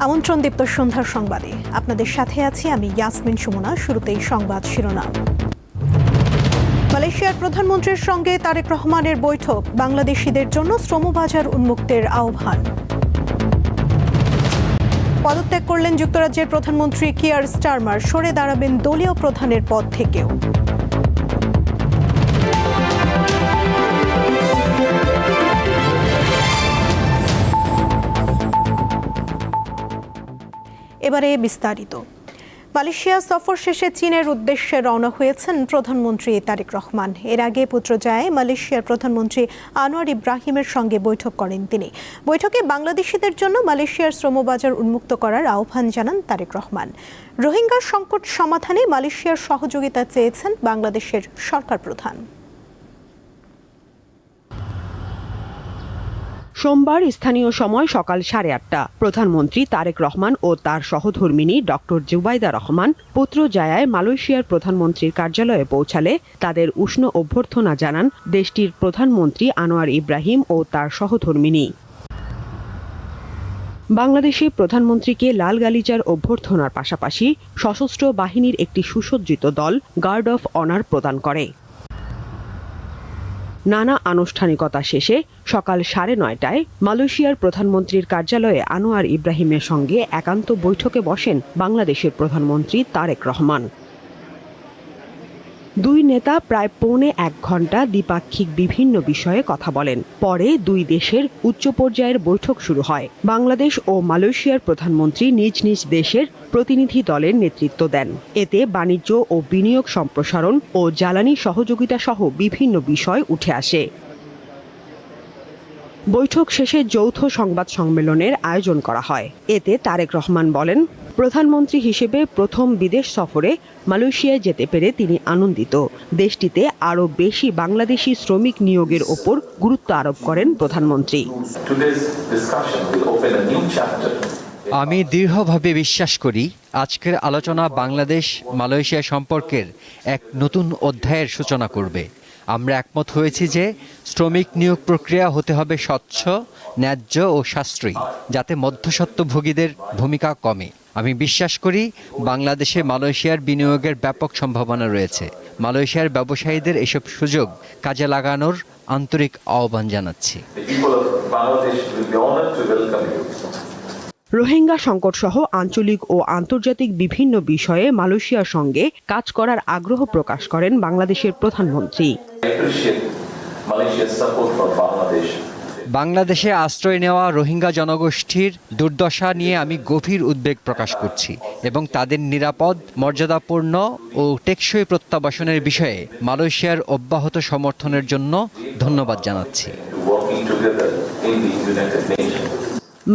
আমন্ত্রণ দীপ্ত সন্ধ্যার সংবাদে আপনাদের সাথে আছি আমি ইয়াসমিন সুমনা। শুরুতেই সংবাদ শিরোনাম। মালয়েশিয়ার প্রধানমন্ত্রীর সঙ্গে তারেক রহমানের বৈঠক, বাংলাদেশিদের জন্য শ্রমবাজার উন্মুক্তের আহ্বান। পদত্যাগ করলেন যুক্তরাজ্যের প্রধানমন্ত্রী কিয়ার স্টারমার, সরে দাঁড়াবেন দলীয় প্রধানের পদ থেকেও। এবারে বিস্তারিত। মালয়েশিয়া সফর শেষে চীনের উদ্দেশ্যে রওনা হয়েছেন প্রধানমন্ত্রী তারেক রহমান। এর আগে পুত্রজায়ায় মালয়েশিয়ার প্রধানমন্ত্রী আনোয়ার ইব্রাহিমের সঙ্গে বৈঠক করেন তিনি। বৈঠকে বাংলাদেশিদের জন্য মালয়েশিয়ার শ্রমবাজার উন্মুক্ত করার আহ্বান জানান তারেক রহমান। রোহিঙ্গা সংকট সমাধানে মালয়েশিয়ার সহযোগিতা চেয়েছেন বাংলাদেশের সরকার প্রধান। সোমবার স্থানীয় সময় সকাল 8:30 প্রধানমন্ত্রী তারেক রহমান ও তার সহধর্মিণী ডক্টর জুবাইদা রহমান পুত্রজায়ায় মালয়েশিয়ার প্রধানমন্ত্রীর কার্যালয়ে পৌঁছালে তাদের উষ্ণ অভ্যর্থনা জানান দেশটির প্রধানমন্ত্রী আনোয়ার ইব্রাহিম ও তার সহধর্মিণী। বাংলাদেশে প্রধানমন্ত্রীকে লাল গালিচার অভ্যর্থনার পাশাপাশি সশস্ত্র বাহিনীর একটি সুসজ্জিত দল গার্ড অফ অনার প্রদান করে। নানা আনুষ্ঠানিকতা শেষে সকাল 9:30টায় মালয়েশিয়ার প্রধানমন্ত্রীর কার্যালয়ে আনোয়ার ইব্রাহিমের সঙ্গে একান্ত বৈঠকে বসেন বাংলাদেশের প্রধানমন্ত্রী তারেক রহমান। দুই নেতা প্রায় 1.25 ঘণ্টা দ্বিপাক্ষিক বিভিন্ন বিষয়ে কথা বলেন। পরে দুই দেশের উচ্চ পর্যায়ের বৈঠক শুরু হয়। বাংলাদেশ ও মালয়েশিয়ার প্রধানমন্ত্রী নিজ নিজ দেশের প্রতিনিধি দলের নেতৃত্ব দেন। এতে বাণিজ্য ও বিনিয়োগ সম্প্রসারণ ও জ্বালানি সহযোগিতা সহ বিভিন্ন বিষয় উঠে আসে। বৈঠক শেষে যৌথ সংবাদ সম্মেলনের আয়োজন করা হয়। এতে তারেক রহমান বলেন, প্রধানমন্ত্রী হিসেবে প্রথম বিদেশ সফরে মালয়েশিয়ায় যেতে পেরে তিনি আনন্দিত। দেশটিতে আরও বেশি বাংলাদেশি শ্রমিক নিয়োগের ওপর গুরুত্ব আরোপ করেন প্রধানমন্ত্রী। আমি দৃঢ়ভাবে বিশ্বাস করি আজকের আলোচনা বাংলাদেশ মালয়েশিয়া সম্পর্কের এক নতুন অধ্যায়ের সূচনা করবে। আমরা একমত হয়েছি যে শ্রমিক নিয়োগ প্রক্রিয়া হতে হবে স্বচ্ছ, ন্যায্য ও সাশ্রয়ী, যাতে মধ্যস্বত্বভোগীদের ভূমিকা কমে। আমি বিশ্বাস করি বাংলাদেশে মালয়েশিয়ার বিনিয়োগের ব্যাপক সম্ভাবনা রয়েছে। মালয়েশিয়ার ব্যবসায়ীদের এসব সুযোগ কাজে লাগানোর আন্তরিক আহ্বান জানাচ্ছি। রোহিঙ্গা সংকট সহ আঞ্চলিক ও আন্তর্জাতিক বিভিন্ন বিষয়ে মালয়েশিয়ার সঙ্গে কাজ করার আগ্রহ প্রকাশ করেন বাংলাদেশের প্রধানমন্ত্রী। বাংলাদেশে আশ্রয় নেওয়া রোহিঙ্গা জনগোষ্ঠীর দুর্দশা নিয়ে আমি গভীর উদ্বেগ প্রকাশ করছি এবং তাদের নিরাপদ, মর্যাদাপূর্ণ ও টেকসই প্রত্যাবাসনের বিষয়ে মালয়েশিয়ার অব্যাহত সমর্থনের জন্য ধন্যবাদ জানাচ্ছি।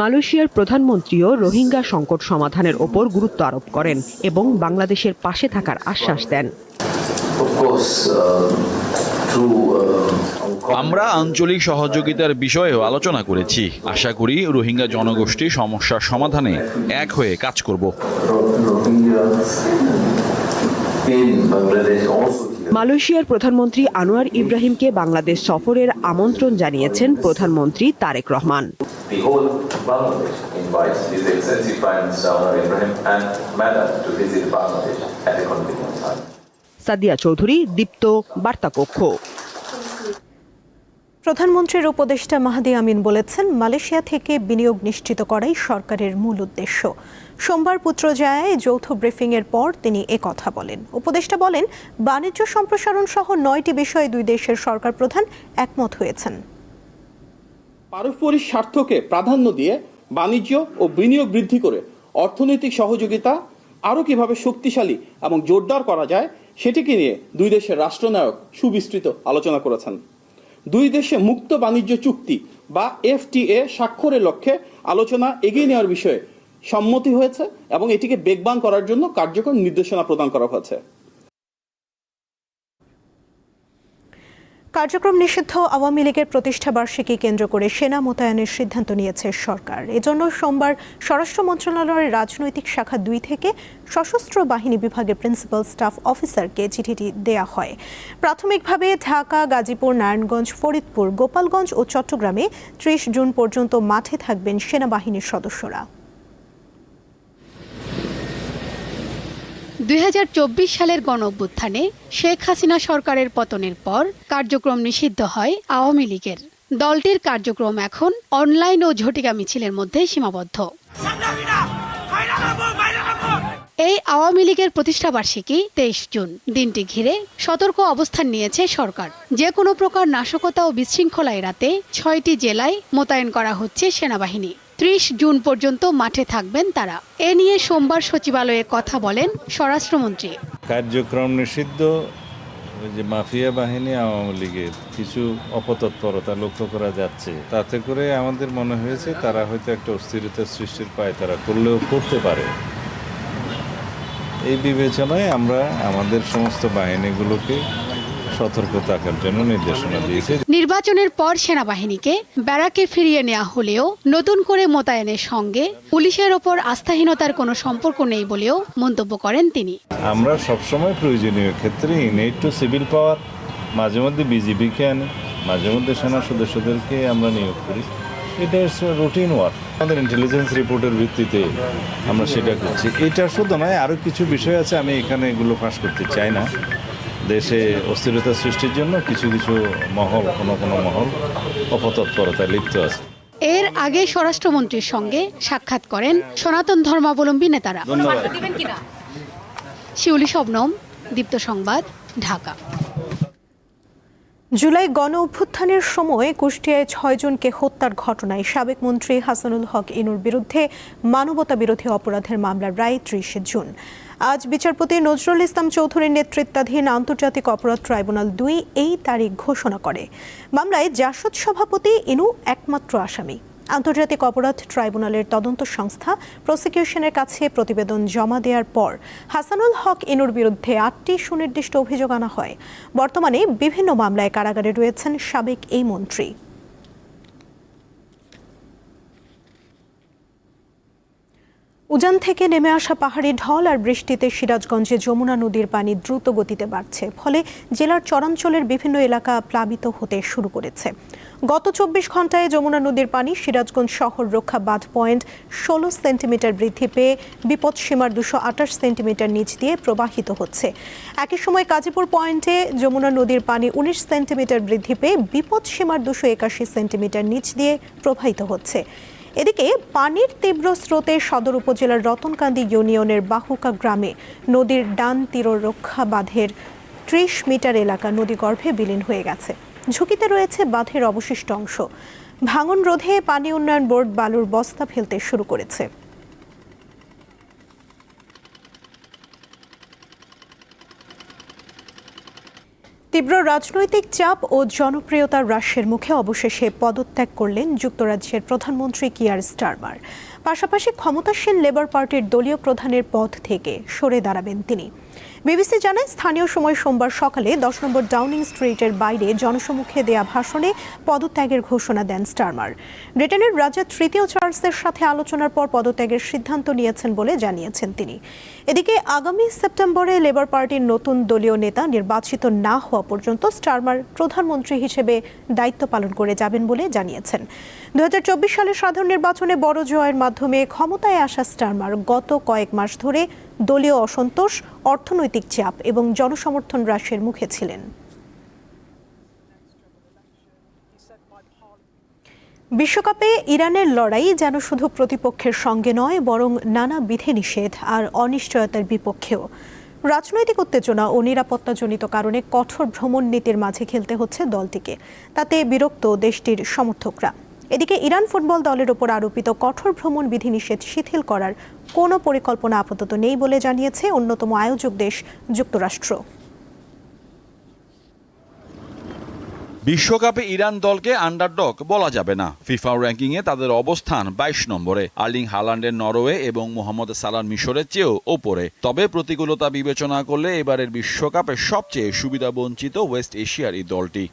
মালয়েশিয়ার প্রধানমন্ত্রীও রোহিঙ্গা সংকট সমাধানের ওপর গুরুত্ব আরোপ করেন এবং বাংলাদেশের পাশে থাকার আশ্বাস দেন। আমরা আঞ্চলিক সহযোগিতার বিষয়েও আলোচনা করেছি। আশা করি রোহিঙ্গা জনগোষ্ঠীর সমস্যার সমাধানে এক হয়ে কাজ করব। মালয়েশিয়ার প্রধানমন্ত্রী আনোয়ার ইব্রাহিমকে বাংলাদেশ সফরের আমন্ত্রণ জানিয়েছেন প্রধানমন্ত্রী তারেক রহমান। সাদিয়া চৌধুরী, দীপ্ত বার্তা কক্ষ। প্রধানমন্ত্রীর উপদেষ্টা মাহাদি আমিন বলেছেন, মালয়েশিয়া থেকে বিনিয়োগ নিশ্চিত করাই সরকারের মূল উদ্দেশ্য। সোমবার পুত্রজায়ায় যৌথ ব্রিফিংয়ের পর তিনি একথা বলেন। উপদেষ্টা বলেন, বাণিজ্য সম্প্রসারণ সহ 9টি বিষয়ে দুই দেশের সরকার প্রধান একমত হয়েছেন। পারস্পরিক স্বার্থকে প্রাধান্য দিয়ে বাণিজ্য ও বিনিয়োগ বৃদ্ধি করে অর্থনৈতিক সহযোগিতা আরও কিভাবে শক্তিশালী এবং জোরদার করা যায় সেটিকে নিয়ে দুই দেশের রাষ্ট্রনায়ক সুবিস্তৃত আলোচনা করেছেন। দুই দেশে মুক্ত বাণিজ্য চুক্তি বা FTA স্বাক্ষরের লক্ষ্যে আলোচনা এগিয়ে নেওয়ার বিষয়ে সম্মতি হয়েছে এবং এটিকে বেগবান করার জন্য কার্যকর নির্দেশনা প্রদান করা হয়েছে। কার্যক্রম নিষিদ্ধ আওয়ামী লীগের প্রতিষ্ঠা বার্ষিকী কেন্দ্র করে সেনা মোতায়েনের সিদ্ধান্ত নিয়েছে সরকার। এজন্য সোমবার স্বরাষ্ট্র মন্ত্রণালয়ের রাজনৈতিক শাখা 2 থেকে সশস্ত্র বাহিনী বিভাগের প্রিন্সিপাল স্টাফ অফিসারকে চিঠিটি দেয়া হয়। প্রাথমিকভাবে ঢাকা, গাজীপুর, নারায়ণগঞ্জ, ফরিদপুর, গোপালগঞ্জ ও চট্টগ্রামে 30 জুন পর্যন্ত মাঠে থাকবেন সেনাবাহিনীর সদস্যরা। 2024 সালের গণঅভ্যুত্থানে শেখ হাসিনা সরকারের পতনের পর কার্যক্রম নিষিদ্ধ হয় আওয়ামী লীগের। দলটির কার্যক্রম এখন অনলাইন ও ঝটিকা মিছিলের মধ্যে সীমাবদ্ধ। এই আওয়ামী লীগের প্রতিষ্ঠাবার্ষিকী 23 জুন। দিনটি ঘিরে সতর্ক অবস্থান নিয়েছে সরকার। যে কোনো প্রকার নাশকতা ও বিশৃঙ্খলা এড়াতে 6টি জেলায় মোতায়েন করা হচ্ছে সেনাবাহিনী। 30 জুন পর্যন্ত মাঠে থাকবেন তারা। এ নিয়ে সোমবার সচিবালয়ে কথা বলেন স্বরাষ্ট্রমন্ত্রী। কার্যক্রম নিষিদ্ধ যে মাফিয়া বাহিনী আওয়ামী লীগের কিছু অপতৎপরতা লক্ষ্য করা যাচ্ছে, তাতে করে আমাদের মনে হয়েছে তারা হয়তো একটা অস্থিরতা সৃষ্টির পায়তারা করলেও করতে পারে। এই বিবেচনায় আমরা আমাদের সমস্ত বাহিনীগুলোকে সতর্ক থাকার জন্য নির্দেশনা দিয়েছি। নির্বাচনের পর সেনাবাহিনীকে ব্যারাকে ফিরিয়ে নেওয়া হলেও নতুন করে মোতায়েনের সঙ্গে পুলিশের ওপর আস্থাহীনতার কোনো সম্পর্ক নেই বলেও মন্তব্য করেন তিনি। আমরা সবসময় প্রয়োজনীয় ক্ষেত্রে ইনেট টু সিভিল পাওয়ার, মাঝে মধ্যে বিজিবিকে আনি, মাঝে মধ্যে সেনা সদস্যদেরকে আমরা নিয়োগ করি। এটা রুটিন ওয়ার্ক। আমাদের ইন্টেলিজেন্স রিপোর্টের ভিত্তিতে আমরা সেটা করছি। এটা শুধু নয়, আরও কিছু বিষয় আছে, আমি এখানে এগুলো ফাঁস করতে চাই না। দেশে অস্থিরতা সৃষ্টির জন্য কিছু কিছু মহল, কোনো মহল অপতৎপরতায় লিপ্ত আছে। এর আগে স্বরাষ্ট্রমন্ত্রীর সঙ্গে সাক্ষাৎ করেন সনাতন ধর্মাবলম্বী নেতারা। শিউলি শবনম, দীপ্ত সংবাদ, ঢাকা। জুলাই গণ অভ্যুত্থানের সময় কুষ্টিয়ায় 6 জনকে হত্যার ঘটনায় সাবেক মন্ত্রী হাসানুল হক ইনুর বিরুদ্ধে মানবতা বিরোধী অপরাধের মামলার রায় 30 জুন। আজ বিচারপতি নজরুল ইসলাম চৌধুরীর নেতৃত্বাধীন আন্তর্জাতিক অপরাধ ট্রাইব্যুনাল 2 এই তারিখ ঘোষণা করে। মামলায় জাসদ সভাপতি ইনু একমাত্র আসামি। আন্তর্জাতিক অপরাধ ট্রাইব্যুনালের তদন্ত সংস্থা প্রসিকিউশনের কাছে প্রতিবেদন জমা দেওয়ার পর হাসানুল হক ইনুর বিরুদ্ধে 8টি সুনির্দিষ্ট অভিযোগ আনা হয়। বর্তমানে বিভিন্ন মামলায় কারাগারে রয়েছেন সাবেক এই মন্ত্রী। উজান থেকে নেমে আসা পাহাড়ি ঢল আর বৃষ্টিতে সিরাজগঞ্জে যমুনা নদীর পানি দ্রুত গতিতে বাড়ছে, ফলে জেলার চরাঞ্চলের বিভিন্ন এলাকা প্লাবিত হতে শুরু করেছে। গত 24 ঘন্টায় যমুনা নদীর পানি সিরাজগঞ্জ শহর রক্ষা বাঁধ পয়েন্ট 16 সেন্টিমিটার বৃদ্ধি পেয়ে বিপদসীমার 228 সেন্টিমিটার নিচ দিয়ে প্রবাহিত হচ্ছে। একই সময় কাজীপুর পয়েন্টে যমুনা নদীর পানি 19 সেন্টিমিটার বৃদ্ধি পেয়ে বিপদসীমার 281 সেন্টিমিটার নিচ দিয়ে প্রবাহিত হচ্ছে। এদিকে পানির তীব্র স্রোতে সদর উপজেলার রতনকান্দি ইউনিয়নের বাহুকা গ্রামে নদীর ডান তীররক্ষা বাঁধের 30 মিটার এলাকা নদীগর্ভে বিলীন হয়ে গেছে। ঝুঁকিতে রয়েছে বাঁধের অবশিষ্ট অংশ। ভাঙন রোধে পানি উন্নয়ন বোর্ড বালুর বস্তা ফেলতে শুরু করেছে। তীব্র রাজনৈতিক চাপ ও জনপ্রিয়তার হ্রাসের মুখে অবশেষে পদত্যাগ করলেন যুক্তরাজ্যের প্রধানমন্ত্রী কিয়ার স্টারমার। পাশাপাশি ক্ষমতাসীন লেবার পার্টির দলীয় প্রধানের পদ থেকে সরে দাঁড়াবেন তিনি। বিবিসি জানায়, স্থানীয় সময় সোমবার সকালে 10 নম্বর ডাউনিং স্ট্রিটের বাইরে জনসমক্ষে দেয়া ভাষণে পদত্যাগের ঘোষণা দেন স্টারমার। ব্রিটেনের রাজা তৃতীয় চার্লসের সাথে আলোচনার পর পদত্যাগের সিদ্ধান্ত নিয়েছেন বলে জানিয়েছেন তিনি। এদিকে আগামী সেপ্টেম্বরে লেবার পার্টির নতুন দলীয় নেতা নির্বাচিত না হওয়া পর্যন্ত স্টারমার প্রধানমন্ত্রী হিসেবে দায়িত্ব পালন করে যাবেন বলে জানিয়েছেন। 2024 সালের সাধারণ নির্বাচনে বড় জয়ের মাধ্যমে ক্ষমতায় আসা স্টারমার গত কয়েক মাস ধরে দলীয় অসন্তোষ, অর্থনৈতিক চাপ এবং জনসমর্থন হ্রাসের মুখে ছিলেন। বিশ্বকাপে ইরানের লড়াই যেন শুধু প্রতিপক্ষের সঙ্গে নয়, বরং নানা বিধিনিষেধ আর অনিশ্চয়তার বিপক্ষেও। রাজনৈতিক উত্তেজনা ও নিরাপত্তাজনিত কারণে কঠোর ভ্রমণ নীতির মাঝে খেলতে হচ্ছে দলটিকে। তাতে বিরক্ত দেশটির সমর্থকরা। এদিকে ইরান ফুটবল দলের ওপর আরোপিত কঠোর ভ্রমণ বিধিনিষেধ শিথিল করার কোনো পরিকল্পনা আপাতত নেই বলে জানিয়েছে অন্যতম আয়োজক দেশ যুক্তরাষ্ট্র। বিশ্বকাপে ইরান দলকে আন্ডারডগ বলা যাবে না। ফিফা র্যাঙ্কিংয়ে তাদের অবস্থান 22 নম্বরে। আর্লিং হালান্ডের নরওয়ে এবং মোহাম্মদ সালাহ মিশরের চেয়েও ওপরে। তবে প্রতিকূলতা বিবেচনা করলে এবারের বিশ্বকাপে সবচেয়ে সুবিধাবঞ্চিত ওয়েস্ট এশিয়ার এই দলটি।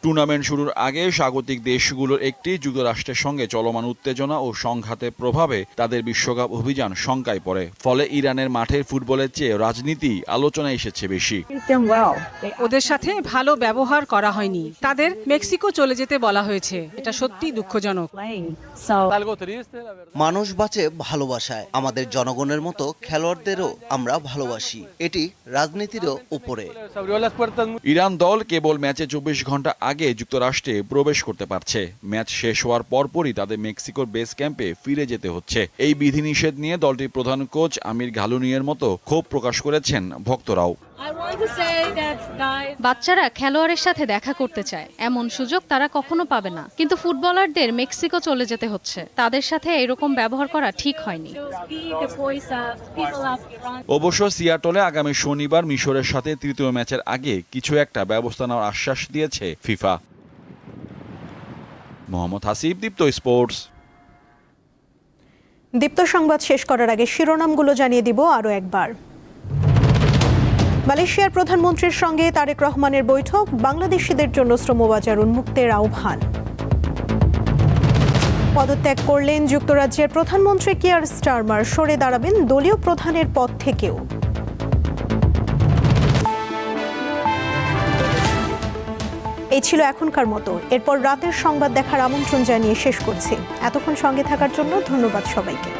টুর্নামেন্ট শুরুর আগে স্বাগতিক দেশগুলোর একটি যুক্তরাষ্ট্রের সঙ্গে চলমান উত্তেজনা ও সংঘাতের প্রভাবে তাদের বিশ্বকাপ অভিযান শঙ্কায় পড়ে। ফলে ইরানের মাঠের ফুটবলের চেয়ে রাজনীতি আলোচনায় এসেছে বেশি। ওদের সাথে ভালো ব্যবহার করা হয়নি, তাদের মেক্সিকো চলে যেতে বলা হয়েছে। এটা সত্যি দুঃখজনক। মানুষ বাঁচে ভালোবাসায়, আমাদের জনগণের মতো খেলোয়াড়দেরও আমরা ভালোবাসি, এটি রাজনীতিরও উপরে। ইরান দল কেবল ম্যাচে 24 ঘন্টা আগে যুক্তরাষ্ট্রে প্রবেশ করতে পারছে। ম্যাচ শেষ হওয়ার পরপরই তাদের মেক্সিকোর বেস ক্যাম্পে ফিরে যেতে হচ্ছে। এই বিধিনিষেধ নিয়ে দলটির প্রধান কোচ আমির ঘালুনিয়ের মতো ক্ষোভ প্রকাশ করেছেন ভক্তরাও। বাচ্চারা খেলোয়াড়ের সাথে দেখা করতে চায়, এমন সুযোগ তারা কখনো পাবে না, কিন্তু ফুটবলারদের মেক্সিকো চলে যেতে হচ্ছে। তাদের সাথে এরকম ব্যবহার করা ঠিক হয়নি। অবশ্য সিয়াটলে আগামী শনিবার মিশরের সাথে তৃতীয় ম্যাচের আগে কিছু একটা ব্যবস্থা নেওয়ার আশ্বাস দিয়েছে ফিফা। মোহাম্মদ হাসিব, দীপ্ত স্পোর্টস। দীপ্ত সংবাদ শেষ করার আগে শিরোনামগুলো জানিয়ে দিব আরও একবার। মালয়েশিয়ার প্রধানমন্ত্রীর সঙ্গে তারেক রহমানের বৈঠক, বাংলাদেশিদের জন্য শ্রমবাজার উন্মুক্তের আহ্বান। পদত্যাগ করলেন যুক্তরাজ্যের প্রধানমন্ত্রী কিয়ার স্টারমার, সরে দাঁড়াবেন দলীয় প্রধানের পদ থেকেও। এই ছিল এখনকার মতো। এরপর রাতের সংবাদ দেখার আমন্ত্রণ জানিয়ে শেষ করছি। এতক্ষণ সঙ্গে থাকার জন্য ধন্যবাদ সবাইকে।